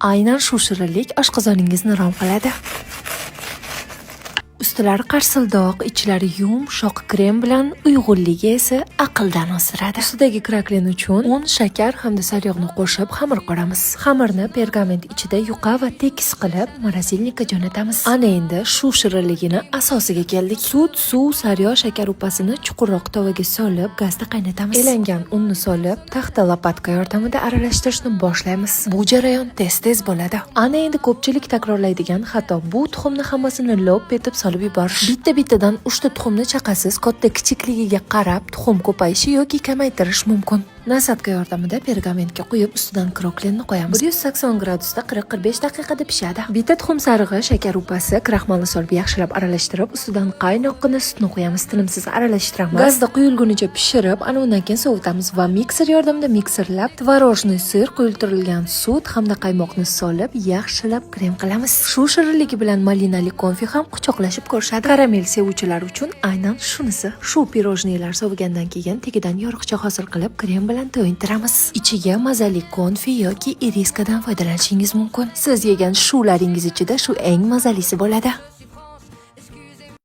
Aynan shu shirinlik oshqozoningizni rom qiladi. Ustilari qarsildoq, ichlari yumshoq krem bilan uyg'unligi esa aqldan osiradi. Ustidagi kraklin uchun un, shakar hamda saryog'ni qo'shib xamir qoramiz. Xamirni pergament ichida yuqa va tekis qilib morosilnikka jo'natamiz. Ana endi shu shirinligini asosiga keldik. Sut, suv, saryog', shakar upasini chuqurroq tovaga solib, gazda qaynatamiz. Elangan unni solib, taxta lopatka yordamida aralashtirishni boshlaymiz. Bu jarayon tez-tez bo'ladi. Ana endi ko'pchilik takrorlaydigan xato bu tuxumni hammasini lo'p etib solib yuborish. Bitta-bittadan 3 ta tuxumni chaqasiz, katta kichikligiga qarab tuxum ko'payishi yoki kamaytirish mumkin. Nasatka yordamida pergamentga quyib, ustidan kroklinni qo'yamiz. 180 gradusda 40-45 daqiqada pishadi. Bitta tuxum sarig'i, shakar upasi, kraxmalni solib yaxshilab aralashtirib, ustidan qaynoqqina sutni qo'yamiz. Tinimsiz aralashtiramiz. Gazda quyilgunicha pishirib, ana undan keyin sovutamiz va mikser yordamida mikserlab, tvorojniy sir, quyultirilgan sut hamda qaymoqni solib, yaxshilab krem qilamiz. Shu shirinligi bilan malinali konfi ham quchoqlashib ko'rishadi. Karamel sevuvchilar uchun aynan shunisi. Shu pirojnilar sovigandan keyin tagidan yoriqcha hosil qilib, krem bilan to'yintiramiz. Ichiga mazali konfi yoki iriskadan foydalanishingiz mumkin. Siz yegan shularingiz ichida shu eng mazalisi bo'ladi.